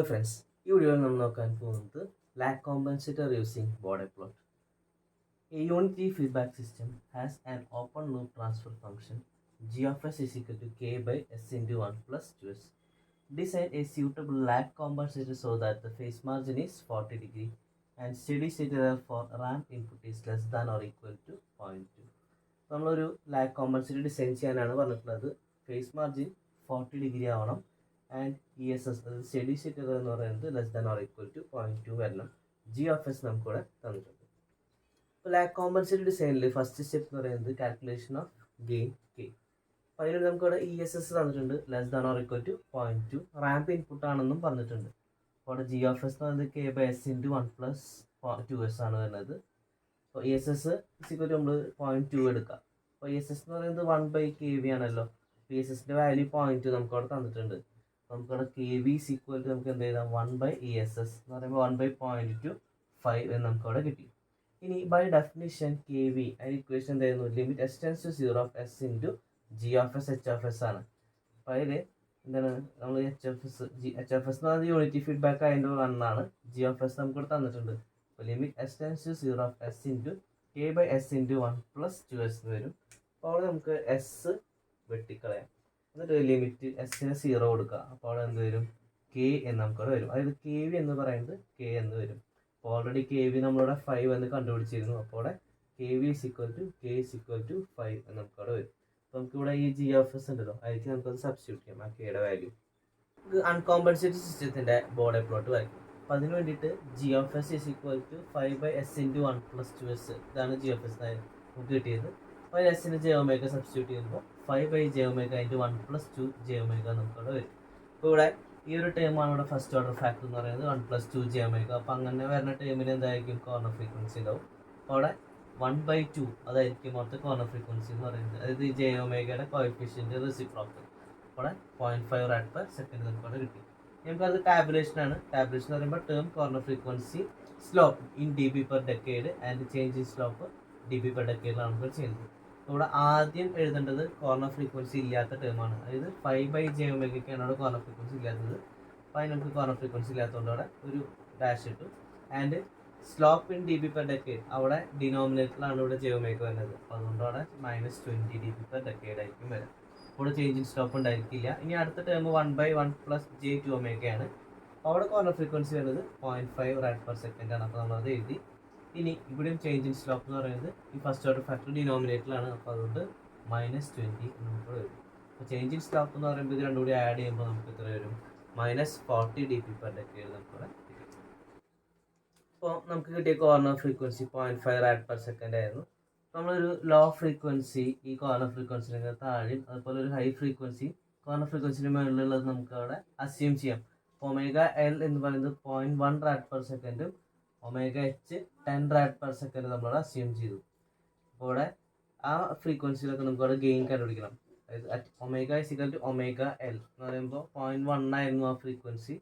Hello friends, ഈ വീഡിയോയിൽ നമ്മൾ നോക്കാൻ പോകുന്നത് lag compensator using Bode plot. A unity feedback system has an open loop transfer function g of s is equal to k by s into 1 plus 2s. Design a suitable lag compensator so that the phase margin is 40 degree and steady state error for ramp input is less than or equal to 0.2. നമ്മളൊരു lag compensator design ചെയ്യാനാണ് പറഞ്ഞിട്ടുള്ളത്. Phase margin 40 degree ആവണം and ESS അതായത് steady state error എന്ന് പറയുന്നത് less than or equal to 0.2 വരണം. GOF നമുക്കിവിടെ തന്നിട്ടുണ്ട്. ഇപ്പോൾ ലാഗ് കോമ്പൻസേറ്റർ ഡിസൈനിൽ ഫസ്റ്റ് സ്റ്റെപ്പ് എന്ന് പറയുന്നത് കാൽക്കുലേഷൻ ഓഫ് ഗെയിൻ കെ. അപ്പോൾ അതിന് നമുക്കിവിടെ ESS തന്നിട്ടുണ്ട് less than or equal to 0.2. Ramp input ആണെന്നും പറഞ്ഞിട്ടുണ്ട്. അപ്പോൾ അവിടെ GOF എന്ന് പറയുന്നത് k by s into 1 plus 2s ആണ് വരുന്നത്. അപ്പോൾ ESS നമ്മൾ 0.2 എടുക്കുക. അപ്പോൾ ESS എന്ന് പറയുന്നത് 1/kV ആണല്ലോ. ESSൻ്റെ വാല്യൂ 0.2 നമുക്ക് അവിടെ തന്നിട്ടുണ്ട്. നമുക്കവിടെ KV നമുക്ക് എന്ത് ചെയ്താൽ 1/ESS എന്ന് പറയുമ്പോൾ 1/0.25 എന്ന് നമുക്കവിടെ കിട്ടി. ഇനി ബൈ ഡെഫിനിഷൻ KV അതിന് ഇക്വേഷൻ എന്തായിരുന്നു? Limit s tends to 0 of s into GOF HOF ആണ്. അപ്പോൾ അതിൽ എന്താണ് നമ്മൾ HOF എന്ന് പറയുന്നത് യൂണിറ്റി ഫീഡ്ബാക്ക് അതിൻ്റെ 1 ആണ്. GOF നമുക്കിവിടെ തന്നിട്ടുണ്ട്. അപ്പോൾ limit s tends to 0 of s into k by s into 1 plus 2s വരും. അപ്പോൾ അവിടെ നമുക്ക് s വെട്ടിക്കളയാം. എന്നിട്ട് ലിമിറ്റ് എസിന് 0 കൊടുക്കുക. അപ്പോൾ അവിടെ എന്ത് വരും? കെ എന്ന് നമുക്കവിടെ വരും. അതായത് KV എന്ന് പറയുന്നത് കെ എന്ന് വരും. അപ്പോൾ ഓൾറെഡി KV നമ്മളിവിടെ 5 എന്ന് കണ്ടുപിടിച്ചിരുന്നു. അപ്പോൾ അവിടെ KV K 5 എന്ന് നമുക്കവിടെ വരും. അപ്പോൾ നമുക്കിവിടെ ഈ GOF ഉണ്ടല്ലോ അതിലേക്ക് നമുക്കത് സബ്സ്റ്റിറ്റ്യൂട്ട് ചെയ്യാം ആ കെയുടെ വാല്യൂ. അൺകോമ്പൻസേറ്റഡ് സിസ്റ്റത്തിൻ്റെ ബോർഡ് പ്ലോട്ട് വരയ്ക്കും. അപ്പോൾ അതിന് വേണ്ടിയിട്ട് GOF 5/s into 1 plus 2s ഇതാണ് GOF നമുക്ക് കിട്ടിയത്. അപ്പോൾ എസിന് JΩ സബ്സ്റ്റിറ്റ്യൂട്ട് ചെയ്യുമ്പോൾ 5/JΩ ഇൻറ്റു 1 പ്ലസ് 2JΩ നമുക്കവിടെ വരും. അപ്പോൾ ഇവിടെ ഈ ഒരു ടേമാണ് ഇവിടെ ഫസ്റ്റ് ഓർഡർ ഫാക്ടർ എന്ന് പറയുന്നത് 1 പ്ലസ് 2JΩ. അപ്പോൾ അങ്ങനെ വരുന്ന ടേമിൽ എന്തായിരിക്കും? കോർണർ ഫ്രീക്വൻസി ഉണ്ടാവും. അപ്പോൾ അവിടെ 1/2 അതായിരിക്കും മൊത്തം കോർണർ ഫ്രീക്വൻസി എന്ന് പറയുന്നത്. അതായത് ഈ JΩയുടെ കോഎഫിഷ്യൻറ്റ് റെസിപ്രോക്കൽ അവിടെ 0.5 റാഡ് പെർ സെക്കൻഡ് നമുക്കവിടെ കിട്ടി. നമുക്കത് ടാബുലേഷനാണ്. ടാബുലേഷൻ എന്ന് പറയുമ്പോൾ term corner frequency slope in dB per decade and change in slope dB per ഡെക്കേഡിലാണ് നമുക്ക് ചെയ്യുന്നത്. ഇവിടെ ആദ്യം എഴുതേണ്ടത് കോർണർ ഫ്രീക്വൻസി ഇല്ലാത്ത ടേമാണ്. അതായത് 5/JΩ അവിടെ കോർണർ ഫ്രീക്വൻസി ഇല്ലാത്തത്. അപ്പോൾ അതിന് നമുക്ക് കോർണർ ഫ്രീക്വൻസി ഇല്ലാത്തതുകൊണ്ട് അവിടെ ഒരു ഡാഷ് ഇട്ടു. And slope in dB per decade അവിടെ ഡിനോമിനേറ്ററിലാണ് ഇവിടെ JΩ വരുന്നത്. അപ്പോൾ അതുകൊണ്ട് അവിടെ -20 dB പെർ ഡെക്കേഡ് ആയിരിക്കും വരാം. ഇവിടെ ചേഞ്ച് ഇൻ സ്ലോപ്പ് ഉണ്ടായിരിക്കില്ല. ഇനി അടുത്ത ടേം 1/1 പ്ലസ് J2 ആണ്. അവിടെ കോർണർ ഫ്രീക്വൻസി വരുന്നത് 0.5 റാഡ് പെർ സെക്കൻഡ് ആണ്. അപ്പോൾ നമ്മളത് എഴുതി. ഇനി ഇവിടെയും ചേഞ്ച് ഇൻ സ്ലോപ്പ് എന്ന് പറയുന്നത് ഈ ഫസ്റ്റ് ഓർഡർ ഫാക്ടർ ഡിനോമിനേറ്ററിലാണ്. അപ്പോൾ അതുകൊണ്ട് -20 നമുക്ക് വരും. അപ്പോൾ ചേഞ്ച് ഇൻ സ്ലോപ്പ് എന്ന് പറയുമ്പോൾ ഇത് രണ്ടും കൂടി ആഡ് ചെയ്യുമ്പോൾ നമുക്ക് എത്ര വരും? -40 dB പെർ ഡെക്കേഡ് നമുക്കിവിടെ കിട്ടും. അപ്പോൾ നമുക്ക് കിട്ടിയ corner frequency 0.5 rad per second ആയിരുന്നു. നമ്മളൊരു ലോ ഫ്രീക്വൻസി ഈ കോർണർ ഫ്രീക്വൻസിന് താഴെയും അതുപോലെ ഒരു ഹൈ ഫ്രീക്വൻസി കോർണർ ഫ്രീക്വൻസിന് മുകളിലുള്ളത് നമുക്ക് അവിടെ അസ്യൂം ചെയ്യാം. ωL എന്ന് പറയുന്നത് 0.1 റാഡ് പെർ സെക്കൻഡും ωH 10 റാഡ് പെർ സെക്കൻഡ് നമ്മളവിടെ അസ്യൂം ചെയ്തു. അപ്പോൾ ഇവിടെ ആ ഫ്രീക്വൻസിയിലൊക്കെ നമുക്ക് അവിടെ ഗെയിൻ കണ്ടുപിടിക്കണം. അതായത് ωL എന്ന് പറയുമ്പോൾ 0.1 ആയിരുന്നു ആ ഫ്രീക്വൻസി.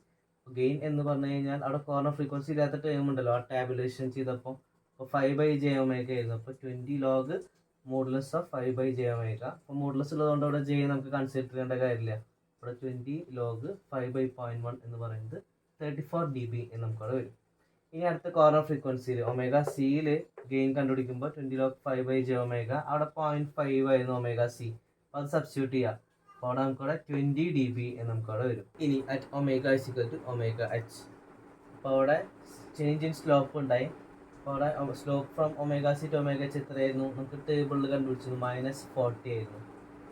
ഗെയിൻ എന്ന് പറഞ്ഞു കഴിഞ്ഞാൽ അവിടെ കോർണർ ഫ്രീക്വൻസി ഇല്ലാത്ത ടേം ഉണ്ടല്ലോ ആ ടാബുലേഷൻ ചെയ്തപ്പോൾ. അപ്പോൾ 5/JΩ ആയിരുന്നു. അപ്പോൾ 20 ലോഗ് മോഡുലസ് ഓഫ് 5/JΩ. അപ്പോൾ മോഡുലസ് ഉള്ളതുകൊണ്ട് അവിടെ J നമുക്ക് കൺസിഡർ ചെയ്യേണ്ട കാര്യമില്ല. ഇവിടെ 20 ലോഗ് 5/0.1 എന്ന് പറയുന്നത് 34 dB എന്ന് നമുക്കവിടെ വരും. ഇനി അടുത്ത കോർണർ ഫ്രീക്വൻസിയിൽ ωCയിൽ ഗെയിൻ കണ്ടുപിടിക്കുമ്പോൾ 20 ലോഗ് 5/JΩ അവിടെ 0.5 ആയിരുന്നു ωC. അപ്പോൾ അത് സബ്സ്റ്റിറ്റ്യൂട്ട് ചെയ്യാം. അപ്പോൾ അവിടെ നമുക്കവിടെ 20 dB എന്ന് നമുക്കവിടെ വരും. ഇനി അറ്റ് ωH അപ്പോൾ അവിടെ ചേഞ്ച് ഇൻ സ്ലോപ്പ് ഉണ്ടായി. അപ്പോൾ അവിടെ slope from ωC to ωH എത്രയായിരുന്നു? നമുക്ക് ടേബിളിൽ കണ്ടുപിടിച്ചത് -40 ആയിരുന്നു.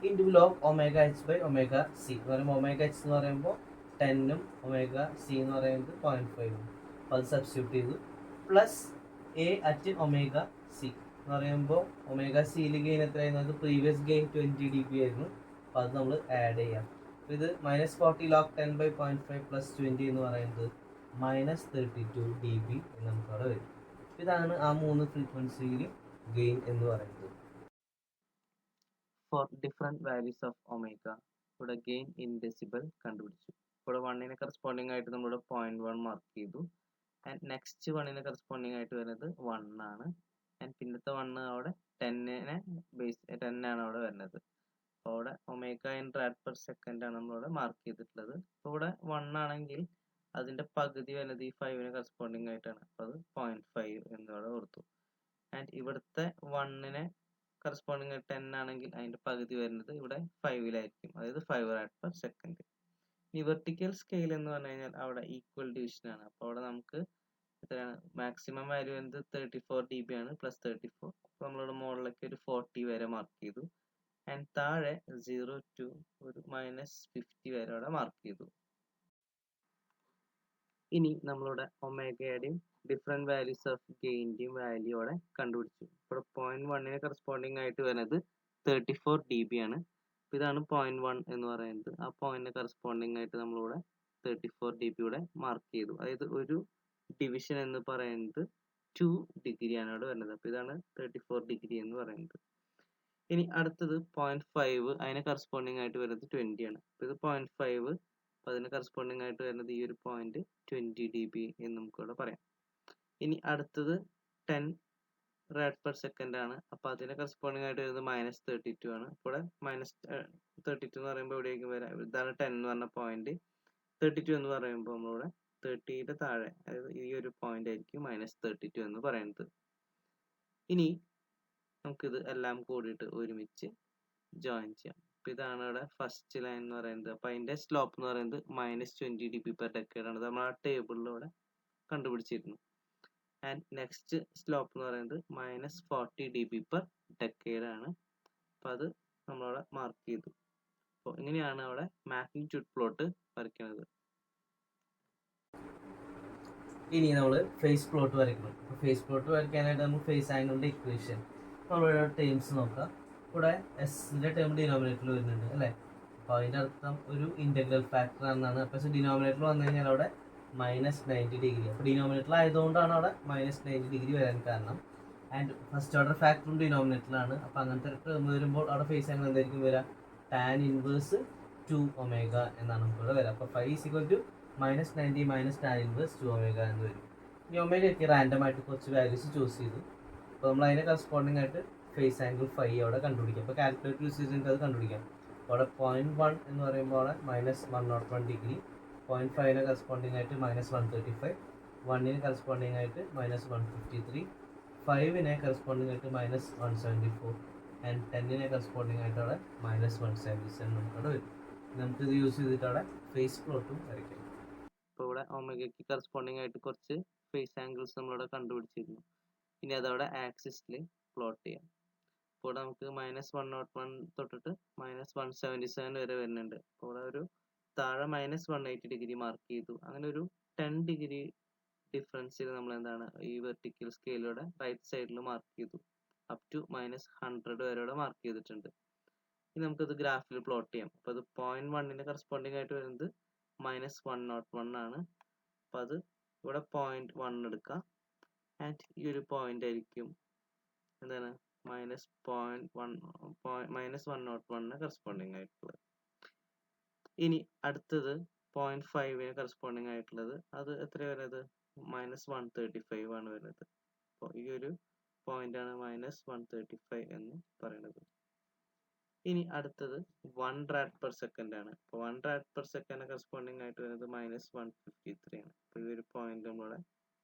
ഇൻറ്റു ലോഗ് ωH/ωC എന്ന് പറയുമ്പോൾ ωH എന്ന് പറയുമ്പോൾ 10ഉം ωC എന്ന് പറയുന്നത് 0.5ഉം. അപ്പോൾ അത് സബ്സ്റ്റിറ്റ്യൂട്ട് ചെയ്തു. പ്ലസ് A അറ്റ് ωC എന്ന് പറയുമ്പോൾ ωCയിൽ ഗെയിൻ എത്രയായിരുന്നു? പ്രീവിയസ് ഗെയിൻ 20 dB ആയിരുന്നു. അപ്പോൾ അത് നമ്മൾ ആഡ് ചെയ്യാം. അപ്പോൾ ഇത് -40 ലോഗ് 10/0.5 പ്ലസ് 20 എന്ന് പറയുന്നത് -32 dB എന്ന് നമുക്ക് അവിടെ വരും. ഇതാണ് ആ 3 ഫ്രീക്വൻസിയിൽ ഗെയിൻ എന്ന് പറയുന്നത്. ഫോർ ഡിഫറെൻറ്റ് വാല്യൂസ് ഓഫ് ഇവിടെ ഗെയിൻ ഇൻ ഡെസിബൽ കണ്ടുപിടിച്ചു. ഇവിടെ 1ന് കറസ്പോണ്ടിങ് ആയിട്ട് നമ്മളിവിടെ 0.1 മാർക്ക് ചെയ്തു. ആൻഡ് നെക്സ്റ്റ് 1ന് കറസ്പോണ്ടിങ് ആയിട്ട് വരുന്നത് 1 ആണ്. ആൻഡ് പിന്നത്തെ 1 അവിടെ 10 ആണ് അവിടെ വരുന്നത്. അപ്പോൾ അവിടെ ഇൻ റാഡ് പെർ സെക്കൻഡ് ആണ് നമ്മളിവിടെ മാർക്ക് ചെയ്തിട്ടുള്ളത്. അപ്പോൾ ഇവിടെ 1 ആണെങ്കിൽ അതിൻ്റെ പകുതി വരുന്നത് ഈ 5ന് കറസ്പോണ്ടിങ് ആയിട്ടാണ്. അപ്പോൾ അത് 0.5 എന്നിവിടെ ഓർത്തു. ആൻഡ് ഇവിടുത്തെ 1ന് കറസ്പോണ്ടിങ് 10 ആണെങ്കിൽ അതിൻ്റെ പകുതി വരുന്നത് ഇവിടെ 5ലായിരിക്കും, അതായത് 5 റാഡ് പെർ സെക്കൻഡ്. ഈ വെർട്ടിക്കൽ സ്കെയിൽ എന്ന് പറഞ്ഞു കഴിഞ്ഞാൽ അവിടെ ഈക്വൽ ഡിവിഷൻ ആണ്. അപ്പോൾ അവിടെ നമുക്ക് എത്രയാണ് മാക്സിമം വാല്യൂ വരുന്നത് 34 dB ആണ്, പ്ലസ് 34. അപ്പോൾ നമ്മളിവിടെ മുകളിലേക്ക് ഒരു 40 വരെ മാർക്ക് ചെയ്തു. ആൻഡ് താഴെ 0 to ഒരു -50 വരെ അവിടെ മാർക്ക് ചെയ്തു. ഇനി നമ്മളുടെ ഒമേഗയുടെയും ഡിഫറെൻറ്റ് വാല്യൂസ് ഓഫ് ഗെയിൻ്റെയും വാല്യൂ അവിടെ കണ്ടുപിടിച്ചു. ഇപ്പോൾ 0.1ന് കറസ്പോണ്ടിങ് ആയിട്ട് വരുന്നത് 34 dB ആണ്. ഇതാണ് 0.1 എന്ന് പറയുന്നത്. ആ പോയിന്റിന് കറസ്പോണ്ടിങ് ആയിട്ട് നമ്മളിവിടെ 34 dB ഇവിടെ മാർക്ക് ചെയ്തു. അതായത് ഒരു ഡിവിഷൻ എന്ന് പറയുന്നത് 2 ഡിഗ്രി ആണ് അവിടെ വരുന്നത്. അപ്പോൾ ഇതാണ് 34 ഡിഗ്രി എന്ന് പറയുന്നത്. ഇനി അടുത്തത് 0.5, അതിന് കറസ്പോണ്ടിങ് ആയിട്ട് വരുന്നത് 20 ആണ്. അപ്പോൾ ഇത് 0.5, അപ്പോൾ അതിന് കറസ്പോണ്ടിങ് ആയിട്ട് വരുന്നത് ഈ ഒരു പോയിന്റ് 20 dB എന്ന് നമുക്കിവിടെ പറയാം. ഇനി അടുത്തത് 10 റാഡ് പെർ സെക്കൻഡ് ആണ്. അപ്പോൾ അതിന് കറസ്പോണ്ടിങ് ആയിട്ട് വരുന്നത് -32 ആണ്. അപ്പോൾ -32 എന്ന് പറയുമ്പോൾ എവിടേക്കും വരാം, ഇതാണ് 10 എന്ന് പറഞ്ഞ പോയിന്റ്. 32 എന്ന് പറയുമ്പോൾ നമ്മളിവിടെ 30യുടെ താഴെ, അതായത് ഈ ഒരു പോയിന്റ് ആയിരിക്കും -32 എന്ന് പറയുന്നത്. ഇനി നമുക്കിത് എല്ലാം കൂടിയിട്ട് ഒരുമിച്ച് ജോയിൻ ചെയ്യാം. അപ്പോൾ ഇതാണ് ഇവിടെ ഫസ്റ്റ് ലൈൻ എന്ന് പറയുന്നത്. അപ്പോൾ അതിൻ്റെ സ്ലോപ്പ് എന്ന് പറയുന്നത് -20 dB per decade ആണ്. നമ്മൾ ആ ടേബിളിലൂടെ കണ്ടുപിടിച്ചിരുന്നു. ആൻഡ് നെക്സ്റ്റ് സ്ലോപ്പ് എന്ന് പറയുന്നത് -40 dB per decade ആണ്. അപ്പോൾ അത് നമ്മളവിടെ മാർക്ക് ചെയ്തു. അപ്പോൾ ഇങ്ങനെയാണ് അവിടെ മാഗ്നിറ്റ്യൂഡ് പ്ലോട്ട് വരയ്ക്കുന്നത്. ഇനി നമ്മൾ ഫേസ് പ്ലോട്ട് വരയ്ക്കണം. അപ്പോൾ ഫേസ് പ്ലോട്ട് വരയ്ക്കാനായിട്ട് നമുക്ക് ഫേസ് ആംഗിളിൻ്റെ ഇക്വേഷൻ നമ്മളുടെ ടേംസ് നോക്കാം. ഇവിടെ എസിൻ്റെ ടേം ഡിനോമിനേറ്ററിൽ വരുന്നുണ്ട് അല്ലേ. അപ്പോൾ അതിൻ്റെ അർത്ഥം ഒരു ഇൻ്റഗ്രൽ ഫാക്ടർ ആണെന്നാണ്. അപ്പോൾ ഡിനോമിനേറ്ററിൽ വന്നു കഴിഞ്ഞാൽ അവിടെ -90 ഡിഗ്രി. അപ്പോൾ ഡിനോമിനേറ്റർ ആയതുകൊണ്ടാണ് അവിടെ -90 ഡിഗ്രി വരാൻ കാരണം. ആൻഡ് ഫസ്റ്റ് ഓർഡർ ഫാക്ടറും ഡിനോമിനേറ്ററിലാണ്. അപ്പോൾ അങ്ങനത്തെ ടേം വരുമ്പോൾ അവിടെ ഫേസ് ആംഗിൾ എന്തായിരിക്കും വരിക, tan ഇൻവേഴ്സ് 2 ഒമേഗ എന്നാണ് നമുക്കിവിടെ വരിക. അപ്പോൾ 5 = -90 - tan ഇൻവേഴ്സ് 2 ഒമേഗ എന്ന് വരും. ഈ ഒമേഗയ്ക്ക് റാൻഡം ആയിട്ട് കുറച്ച് വാല്യൂസ് ചൂസ് ചെയ്തു. അപ്പോൾ നമ്മൾ അതിനെ കറസ്പോണ്ടിങ് ആയിട്ട് ഫേസ് ആംഗിൾ 5 അവിടെ കണ്ടുപിടിക്കാം. അപ്പോൾ കാൽക്കുലേറ്റർ യൂസ് ചെയ്തിട്ട് അത് കണ്ടുപിടിക്കാം. അവിടെ 0.1 എന്ന് പറയുമ്പോൾ അവിടെ -101 ഡിഗ്രി, 0.5ന് കറസ്പോണ്ടിങ് ആയിട്ട് -135, 1ന് കറസ്പോണ്ടിങ് ആയിട്ട് -153, 5ന് കറസ്പോണ്ടിങ് ആയിട്ട് -174, ആൻഡ് 10ന് കറസ്പോണ്ടിങ് ആയിട്ട് അവിടെ -177 നമുക്കവിടെ വരും. നമുക്കിത് യൂസ് ചെയ്തിട്ട് അവിടെ ഫേസ് പ്ലോട്ടും വരയ്ക്കാം. ഇപ്പോൾ ഇവിടെ ഒമേഗയ്ക്ക് കറസ്പോണ്ടിങ് ആയിട്ട് കുറച്ച് ഫേസ് ആംഗിൾസ് നമ്മളിവിടെ കണ്ടുപിടിച്ചിരുന്നു. ഇനി അതവിടെ ആക്സിസിൽ പ്ലോട്ട് ചെയ്യാം. അപ്പോൾ ഇവിടെ നമുക്ക് -101 തൊട്ടിട്ട് -177 വരെ വരുന്നുണ്ട്. അപ്പോൾ ഇവിടെ ഒരു താഴെ -180 ഡിഗ്രി മാർക്ക് ചെയ്തു. അങ്ങനെ ഒരു 10 ഡിഗ്രി ഡിഫറൻസിൽ നമ്മൾ എന്താണ് ഈ വെർട്ടിക്കൽ സ്കെയിലൂടെ റൈറ്റ് സൈഡിൽ മാർക്ക് ചെയ്തു. അപ് ടു -100 വരെ ഇവിടെ മാർക്ക് ചെയ്തിട്ടുണ്ട്. ഇനി നമുക്കത് ഗ്രാഫിൽ പ്ലോട്ട് ചെയ്യാം. അപ്പോൾ അത് 0.1ന് കറസ്പോണ്ടിങ് ആയിട്ട് വരുന്നത് -101 ആണ്. അപ്പോൾ അത് ഇവിടെ 0.1 എടുക്കാം. ആൻഡ് ഈ ഒരു പോയിന്റ് ആയിരിക്കും എന്താണ് -101ന് കറസ്പോണ്ടിങ് ആയിട്ടുള്ളത്. ഇനി അടുത്തത് 0.5ന് കറസ്പോണ്ടിങ് ആയിട്ടുള്ളത് അത് എത്ര വരുന്നത് -135 ആണ് വരുന്നത്. അപ്പോൾ ഈ ഒരു പോയിന്റ് ആണ് -135 എന്ന് പറയുന്നത്. ഇനി അടുത്തത് 1 rad per second ആണ്. അപ്പോൾ 1 rad per second കറസ്പോണ്ടിങ് ആയിട്ട് വരുന്നത് -153 ആണ്. അപ്പോൾ ഈ ഒരു പോയിന്റ് നമ്മളിവിടെ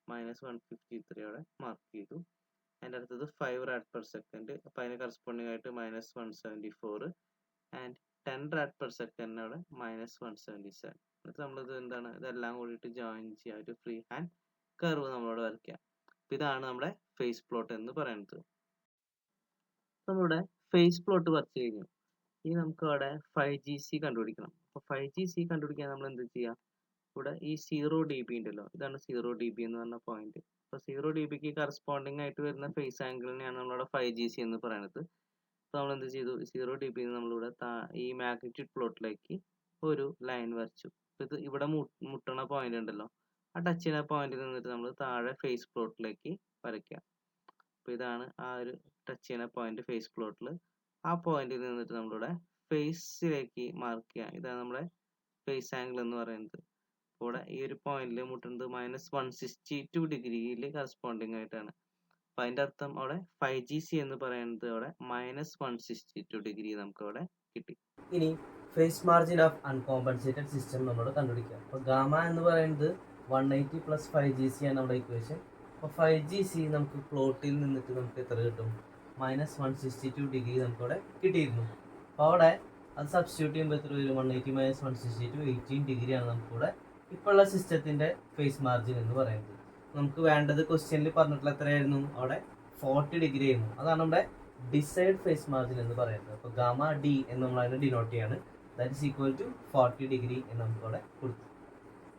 -153 അവിടെ മാർക്ക് ചെയ്തു. അതിൻ്റെ അടുത്തത് 5 rad per second, അപ്പോൾ അതിന് കറസ്പോണ്ടിങ് ആയിട്ട് -174, ആൻഡ് 10 rad per second അവിടെ -177. എന്നിട്ട് നമ്മളിത് എന്താണ് ഇതെല്ലാം കൂടിയിട്ട് ജോയിൻ ചെയ്യുക, ഒരു ഫ്രീ ഹാൻഡ് കർവ് നമ്മളോട് വരയ്ക്കുക. അപ്പോൾ ഇതാണ് നമ്മുടെ ഫേസ് പ്ലോട്ട് എന്ന് പറയുന്നത്. നമ്മളിവിടെ ഫേസ് പ്ലോട്ട് വരച്ചു കഴിഞ്ഞു. ഇനി നമുക്ക് അവിടെ 5GC കണ്ടുപിടിക്കണം. അപ്പോൾ 5GC കണ്ടുപിടിക്കാൻ നമ്മൾ എന്ത് ചെയ്യാം, ഇവിടെ ഈ 0 dB ഉണ്ടല്ലോ, ഇതാണ് 0 dB എന്ന് പറഞ്ഞ പോയിന്റ്. അപ്പോൾ 0 dBക്ക് കറസ്പോണ്ടിങ് ആയിട്ട് വരുന്ന ഫേസ് ആംഗിളിനെയാണ് നമ്മളിവിടെ 5GC എന്ന് പറയുന്നത്. അപ്പോൾ നമ്മൾ എന്ത് ചെയ്തു, 0 dB നമ്മളിവിടെ ഈ മാഗ്നിറ്റ്യൂഡ് പ്ലോട്ടിലേക്ക് ഒരു ലൈൻ വരച്ചു. ഇത് ഇവിടെ മുട്ടണ പോയിന്റ് ഉണ്ടല്ലോ, ആ ടച്ച് ചെയ്യുന്ന പോയിന്റിൽ നിന്നിട്ട് നമ്മൾ താഴെ ഫേസ് പ്ലോട്ടിലേക്ക് വരയ്ക്കുക. അപ്പോൾ ഇതാണ് ആ ഒരു ടച്ച് ചെയ്യുന്ന പോയിന്റ് ഫേസ് പ്ലോട്ടിൽ. ആ പോയിന്റിൽ നിന്നിട്ട് നമ്മളിവിടെ ഫേസിലേക്ക് മാർക്ക് ചെയ്യുക. ഇതാണ് നമ്മുടെ ഫേസ് ആംഗിൾ എന്ന് പറയുന്നത്. ഇവിടെ ഈ ഒരു പോയിന്റിൽ മുട്ടുന്നത് -162 ഡിഗ്രിയിൽ കറസ്പോണ്ടിങ് ആയിട്ടാണ്. അപ്പം അതിൻ്റെ അർത്ഥം അവിടെ 5GC എന്ന് പറയുന്നത് അവിടെ -162 ഡിഗ്രി നമുക്ക് അവിടെ കിട്ടി. ഇനി ഫേസ് മാർജിൻ ഓഫ് അൺകോമ്പൻസേറ്റഡ് സിസ്റ്റം നമ്മൾ കണ്ടുപിടിക്കുക. അപ്പോൾ ഗാമ എന്ന് പറയുന്നത് 180 പ്ലസ് 5GC ആണ് നമ്മുടെ ഇക്വേഷൻ. അപ്പോൾ 5GC നമുക്ക് പ്ലോട്ടിൽ നിന്നിട്ട് നമുക്ക് എത്ര കിട്ടും? -162 ഡിഗ്രി നമുക്കവിടെ കിട്ടിയിരുന്നു. അപ്പോൾ അവിടെ അത് സബ്സ്റ്റിറ്റ്യൂട്ട് ചെയ്യുമ്പോൾ എത്ര വരും? 180 - 162 18 ഡിഗ്രിയാണ് നമുക്കിവിടെ ഇപ്പോൾ ഉള്ള സിസ്റ്റത്തിൻ്റെ ഫേസ് മാർജിൻ എന്ന് പറയുന്നത്. നമുക്ക് വേണ്ടത് ക്വസ്റ്റ്യനിൽ പറഞ്ഞിട്ടുള്ള എത്രയായിരുന്നു? അവിടെ 40 ഡിഗ്രി ആയിരുന്നു. അതാണ് നമ്മുടെ ഡിസൈഡ് ഫേസ് മാർജിൻ എന്ന് പറയുന്നത്. അപ്പോൾ ഗാമ ഡി എന്ന് നമ്മൾ അതിനെ ഡിനോട്ട് ചെയ്യാണ്. That is equal to 40 degree എന്ന് നമുക്കവിടെ കൊടുത്തു.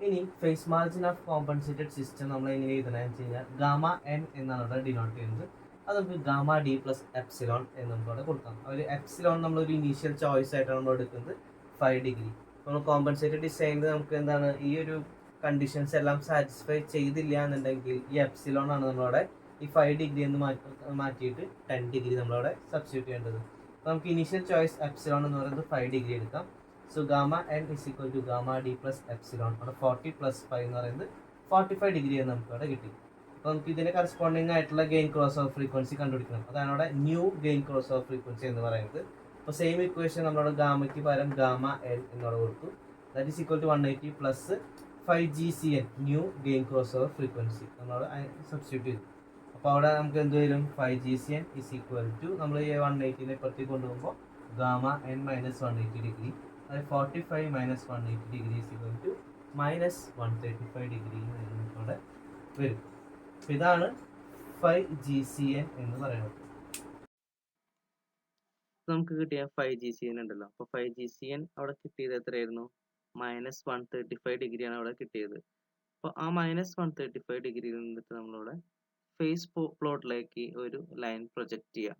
ഇനി phase margin of compensated system നമ്മൾ എങ്ങനെ എഴുതണമെന്ന് വെച്ച് കഴിഞ്ഞാൽ ഗാമ എൻ എന്നാണ് അവിടെ ഡിനോട്ട് ചെയ്യുന്നത്. അത് നമുക്ക് ഗാമ ഡി പ്ലസ് എപ്സിലോൺ എന്ന് നമുക്കവിടെ കൊടുക്കാം. ഒരു എപ്സിലോൺ നമ്മളൊരു ഇനീഷ്യൽ ചോയ്സ് ആയിട്ടാണ് നമ്മൾ എടുക്കുന്നത് 5 ഡിഗ്രി. നമ്മൾ കോമ്പൻസേറ്റഡ് ഡിസൈനിൽ നമുക്ക് എന്താണ് ഈ ഒരു കണ്ടീഷൻസ് എല്ലാം സാറ്റിസ്ഫൈ ചെയ്തില്ല എന്നുണ്ടെങ്കിൽ ഈ എപ്സിലോൺ ആണ് നമ്മളവിടെ ഈ 5 ഡിഗ്രി എന്ന് മാറ്റിയിട്ട് 10 ഡിഗ്രി നമ്മളവിടെ സബ്സ്റ്റിറ്റ്യൂട്ട് ചെയ്യേണ്ടത്. അപ്പോൾ നമുക്ക് ഇനീഷ്യൽ ചോയ്സ് എപ്സിലോൺ എന്ന് പറയുന്നത് 5 ഡിഗ്രി എടുക്കാം. So gamma n is equal to gamma d plus epsilon. അവിടെ 40 പ്ലസ് 5 എന്ന് പറയുന്നത് 45 ഡിഗ്രി എന്ന് നമുക്ക് അവിടെ കിട്ടി. അപ്പോൾ നമുക്ക് ഇതിന് കറസ്പോണ്ടിങ് ആയിട്ടുള്ള ഗെയിൻ ക്രോസ് ഓഫ് ഫ്രീക്വൻസി കണ്ടുപിടിക്കണം. അതാണ് അവിടെ new gain crossover frequency എന്ന് പറയുന്നത്. അപ്പോൾ സെയിം ഇക്വേഷൻ നമ്മളോട് ഗാമയ്ക്ക് പകരം ഗാമ എൻ എന്നോട് കൊടുത്തു. That is equal to 180 plus 5GCN new gain crossover frequency നമ്മളോട് സബ്സ്റ്റിറ്റ്യൂട്ട് ചെയ്തു. അപ്പോൾ അവിടെ നമുക്ക് എന്ത് വരും? 5GCN ഇസ് ഈക്വൽ ടു നമ്മൾ ഈ 180 ഇപ്പുറത്തേക്ക് കൊണ്ടുപോകുമ്പോൾ ഗാമ എൻ മൈനസ് 180 ഡിഗ്രി, അതായത് 45 minus 180 degree is equal to -135 degree നമുക്കവിടെ വരും. അപ്പോൾ ഇതാണ് 5GCN എന്ന് പറയുന്നത്. നമുക്ക് കിട്ടിയ 5GCN ഉണ്ടല്ലോ. അപ്പോൾ 5GCN അവിടെ കിട്ടിയത് എത്രയായിരുന്നു? -135 ഡിഗ്രിയാണ് അവിടെ കിട്ടിയത്. അപ്പോൾ ആ -135 ഡിഗ്രിയിൽ നിന്നിട്ട് നമ്മളിവിടെ ഫേസ് പ്ലോട്ടിലേക്ക് ഒരു ലൈൻ പ്രൊജക്റ്റ് ചെയ്യാം.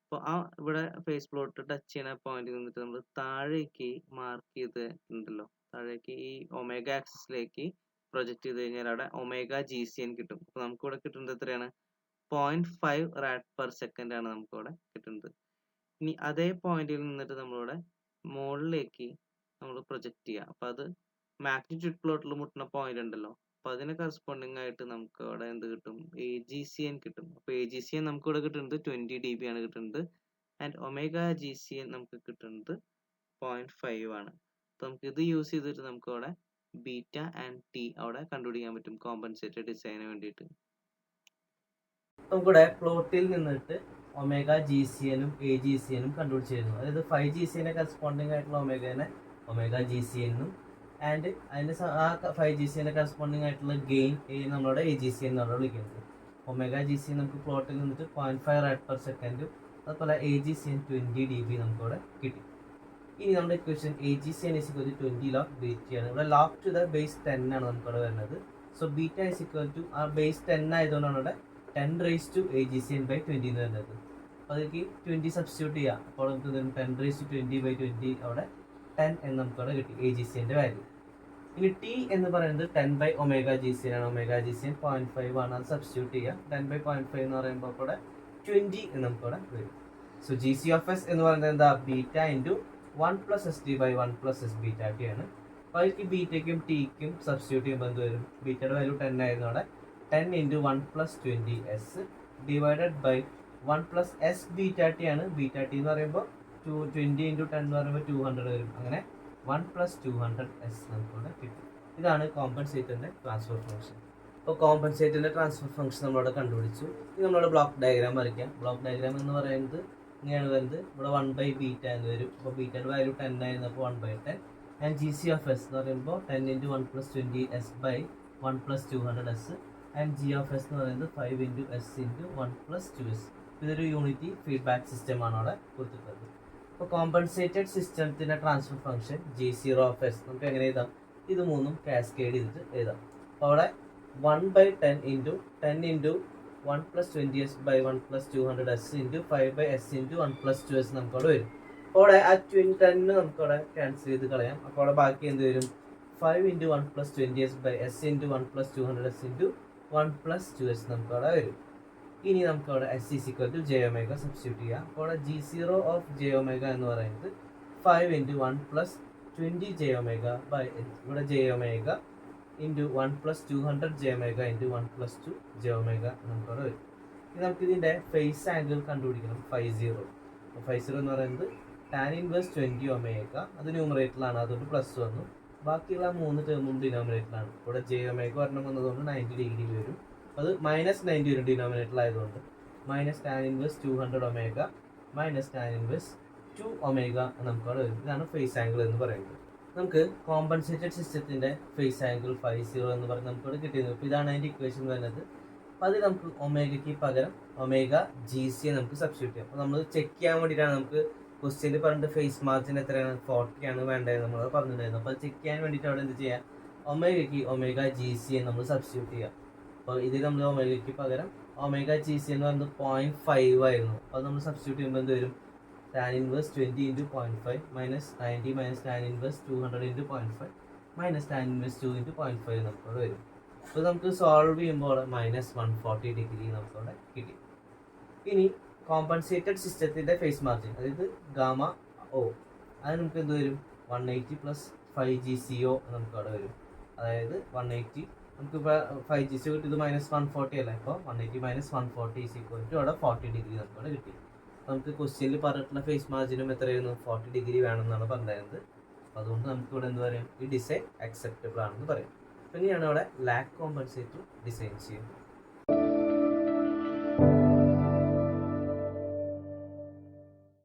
അപ്പോൾ ആ ഇവിടെ ഫേസ് പ്ലോട്ട് ടച്ച് ചെയ്യുന്ന പോയിന്റിൽ നിന്നിട്ട് നമ്മൾ താഴേക്ക് മാർക്ക് ചെയ്തിട്ടുണ്ടല്ലോ, താഴേക്ക് ഈ ഒമേഗ ആക്സിസിലേക്ക് പ്രൊജക്റ്റ് ചെയ്ത് കഴിഞ്ഞാൽ അവിടെ ωGCN കിട്ടും. അപ്പോൾ നമുക്കിവിടെ കിട്ടുന്നത് എത്രയാണ്? 0.5 rad/second ആണ് നമുക്കിവിടെ കിട്ടുന്നത്. ഇനി അതേ പോയിന്റിൽ നിന്നിട്ട് നമ്മളിവിടെ മുകളിലേക്ക് നമ്മൾ പ്രൊജക്റ്റ് ചെയ്യുക. അപ്പോൾ അത് മാഗ്നിറ്റ്യൂഡ് പ്ലോട്ടിൽ മുട്ടുന്ന പോയിന്റ് ഉണ്ടല്ലോ, അപ്പോൾ അതിന് കറസ്പോണ്ടിങ് ആയിട്ട് നമുക്ക് അവിടെ എന്ത് കിട്ടും? AGCN കിട്ടും. അപ്പോൾ AGCN നമുക്ക് ഇവിടെ കിട്ടുന്നത് 20 dB ആണ് കിട്ടുന്നത്. ആൻഡ് ωGCN നമുക്ക് കിട്ടുന്നത് 0.5 ആണ്. അപ്പോൾ നമുക്ക് ഇത് യൂസ് ചെയ്തിട്ട് നമുക്ക് അവിടെ ബീറ്റ ആൻഡ് ടി അവിടെ കണ്ടുപിടിക്കാൻ പറ്റും കോമ്പൻസേറ്റഡ് ഡിസൈന് വേണ്ടിയിട്ട്. നമുക്കിവിടെ പ്ലോട്ടിൽ നിന്നിട്ട് ωGCN-ഉം AGCN-ഉം കണ്ടുപിടിച്ചിരുന്നു. അതായത് 5GCN കറസ്പോണ്ടിങ് ആയിട്ടുള്ള ഒമേഗനെ ωGCN-ഉം ആൻഡ് അതിൻ്റെ ആ 5GCN കറസ്പോണ്ടിങ് ആയിട്ടുള്ള ഗെയിൻ നമ്മളോട് AGCN എന്നാണ് വിളിക്കുന്നത്. ωGCN നമുക്ക് പ്ലോട്ടിൽ നിന്നിട്ട് 0.5 rad/second, അതുപോലെ AGCN 20 dB നമുക്കിവിടെ കിട്ടി. ഇനി നമ്മുടെ equation AGCN is equal to 20 log beta ആണ്. ഇവിടെ log to the base 10 ആണ് നമുക്കിവിടെ വരുന്നത്. So beta is equal to ആ ബേസ് 10 ആയതുകൊണ്ടാണ് ഇവിടെ 10 raised to AGCN/20 എന്ന് വരുന്നത്. അപ്പോൾ അതിലേക്ക് 20 സബ്സ്റ്റിറ്റ്യൂട്ട് ചെയ്യാം. അപ്പോൾ നമുക്ക് 10 raised to 20/20 അവിടെ 10 എന്ന് നമുക്കവിടെ കിട്ടി AGCN-ൻ്റെ വാല്യൂ. ഇനി ടി എന്ന് പറയുന്നത് 10/ωGCN ആണ്. ωGCN 0.5 ആണ്. അത് സബ്സ്റ്റിറ്റ്യൂട്ട് ചെയ്യാം. 10/0.5 എന്ന് പറയുമ്പോൾ അവിടെ 20 എന്ന് നമുക്കവിടെ വരും. സോ GC(s) എന്ന് പറയുന്നത് എന്താ? Beta into 1 + SD/1 + S beta t ആണ്. അപ്പോൾ അതിലേക്ക് ബീറ്റയ്ക്കും ടിക്കും സബ്സ്റ്റിറ്റ്യൂട്ട് ചെയ്യുമ്പോൾ എന്ത് വരും? ബീറ്റയുടെ വാല്യൂ 10 ആയിരുന്നു. അവിടെ 10 × 1 + 20S divided by 1 + S beta t ആണ്. ബീറ്റ ടി എന്ന് പറയുമ്പോൾ 20 × 10 എന്ന് പറയുമ്പോൾ 200 വരും. അങ്ങനെ 1 + 200S നമുക്കിവിടെ കിട്ടും. ഇതാണ് കോമ്പൻസേറ്ററിൻ്റെ ട്രാൻസ്ഫർ ഫംഗ്ഷൻ. അപ്പോൾ കോമ്പൻസേറ്ററിൻ്റെ ട്രാൻസ്ഫർ ഫംഗ്ഷൻ നമ്മളവിടെ കണ്ടുപിടിച്ചു. ഇനി നമ്മളോട് ബ്ലോക്ക് ഡയഗ്രാം വരയ്ക്കാം. ബ്ലോക്ക് ഡയഗ്രാം എന്ന് പറയുന്നത് ഇങ്ങനെയാണ് വരുന്നത്. ഇവിടെ 1/β എന്ന് വരും. അപ്പോൾ ബീറ്റയുടെ വാല്യൂ 10 ആയിരുന്നു. അപ്പോൾ 1/10 ആൻഡ് GC(s) എന്ന് പറയുമ്പോൾ 10 × 1 + 20S/1 + 200S ആൻഡ് G(s) എന്ന് പറയുന്നത് 5 × S × 1 + 2S. ഇതൊരു യൂണിറ്റി ഫീഡ്ബാക്ക് സിസ്റ്റമാണ് അവിടെ കൊടുത്തിട്ടുള്ളത്. അപ്പോൾ കോമ്പൻസേറ്റഡ് സിസ്റ്റത്തിൻ്റെ ട്രാൻസ്ഫർ ഫംഗ്ഷൻ G0(s) നമുക്ക് എങ്ങനെ എഴുതാം? ഇത് മൂന്നും കാസ്കേഡ് ചെയ്തിട്ട് എഴുതാം. അപ്പോൾ അവിടെ 1/10 × 10 × 1 + 20S/1 + 200S × 5/S × 1 + 2S നമുക്കവിടെ വരും. അപ്പോൾ അവിടെ ആ 10 നമുക്കവിടെ ക്യാൻസൽ ചെയ്ത് കളയാം. അപ്പോൾ അവിടെ ബാക്കി എന്ത് വരും? 5 × 1 + 20S/S × 1 + 200S × 1 + 2S നമുക്കവിടെ വരും. ഇനി നമുക്കവിടെ S is equal to jω substitute ചെയ്യാം. അപ്പോൾ അവിടെ G0 of jω എന്ന് പറയുന്നത് 5 × 1 + 20jω ഇവിടെ jω into 1 + 200jω into 1 + 2jω നമുക്കവിടെ വരും. ഇനി നമുക്കിതിൻ്റെ ഫേസ് ആംഗിൾ കണ്ടുപിടിക്കണം. 50. അപ്പോൾ 50 എന്ന് പറയുന്നത് ടാൻ ഇൻവേഴ്സ് 20 ഒമേഗ അത് ന്യൂമറേറ്ററിലാണ്, അതുകൊണ്ട് പ്ലസ് വന്നു. ബാക്കിയുള്ള 3 ടേമും ഡിനോമിനേറ്ററിലാണ്. ഇവിടെ ജെ ഒമേഗ ഒരെണ്ണം വന്നതുകൊണ്ട് 90 ഡിഗ്രി വരും. അത് -90 വരും ഡിനോമിനേറ്റർ ആയതുകൊണ്ട്. Minus tan inverse 200 omega minus tan inverse 2 omega നമുക്കവിടെ വരും. ഇതാണ് ഫേസ് ആംഗിൾ എന്ന് പറയുന്നത്. നമുക്ക് കോമ്പൻസേറ്റഡ് സിസ്റ്റത്തിൻ്റെ ഫേസ് ആംഗിൾ 50 എന്ന് പറഞ്ഞ് നമുക്കിവിടെ കിട്ടിയിരുന്നു. അപ്പോൾ ഇതാണ് അതിൻ്റെ ഇക്വേഷൻ വരുന്നത്. അപ്പോൾ അതിൽ നമുക്ക് ഒമേഗയ്ക്ക് പകരം ഒമേഗ ജി സി നമുക്ക് സബ്സ്റ്റിറ്റ്യൂട്ട് ചെയ്യാം. അപ്പോൾ നമ്മൾ ചെക്ക് ചെയ്യാൻ വേണ്ടിയിട്ടാണ് നമുക്ക് ക്വസ്റ്റ്യനിൽ പറഞ്ഞിട്ട് ഫേസ് മാർജിൻ എത്രയാണ് 40 ആണ് വേണ്ടത് നമ്മൾ പറഞ്ഞിട്ടുണ്ടായിരുന്നു. അപ്പോൾ അത് ചെക്ക് ചെയ്യാൻ വേണ്ടിയിട്ട് അവിടെ എന്ത് ചെയ്യാം, ഒമേഗയ്ക്ക് ഒമേഗ ജി സി എന്ന് നമ്മൾ സബ്സ്റ്റിറ്റ്യൂട്ട് ചെയ്യാം. അപ്പോൾ ഇതിൽ നമ്മൾ ഒമേഗയ്ക്ക് പകരം ഒമേഗ ജി സി എന്ന് പറയുന്നത് 0.5 ആയിരുന്നു. അപ്പോൾ നമ്മൾ സബ്സ്റ്റിറ്റ്യൂട്ട് ചെയ്യുമ്പോൾ എന്ത് വരും, tan inverse 20 × 0.5 minus 90 minus tan inverse 200 × 0.5 minus tan inverse 2 × 0.5 നമുക്കവിടെ വരും. അപ്പോൾ നമുക്ക് സോൾവ് ചെയ്യുമ്പോൾ -140 ഡിഗ്രി നമുക്കവിടെ കിട്ടി. ഇനി കോമ്പൻസേറ്റഡ് സിസ്റ്റത്തിൻ്റെ ഫേസ് മാർജിൻ, അതായത് ഗാമ ഒ, അത് നമുക്ക് എന്ത് വരും, 180 + 5GCO നമുക്കവിടെ വരും. അതായത് 180 നമുക്കിപ്പോൾ 5GCO കിട്ടിയത് -140 അല്ലേ, അപ്പോൾ 180 - 140 = അവിടെ 40 ഡിഗ്രി നമുക്കവിടെ കിട്ടി. നമുക്ക് ക്വസ്റ്റ്യനിൽ പറഞ്ഞിട്ടുള്ള ഫേസ് മാർജിനും എത്രയായിരുന്നു, 40 ഡിഗ്രി വേണമെന്നാണ് പറഞ്ഞിരുന്നത്. അപ്പോൾ അതുകൊണ്ട് നമുക്ക് ഇവിടെ എന്ത് പറയും, ഈ ഡിസൈൻ അക്സെപ്റ്റബിൾ ആണെന്ന് പറയും. പിന്നെയാണ് അവിടെ ലാഗ് കോമ്പൻസേറ്റർ ഡിസൈൻ ചെയ്യുന്നത്.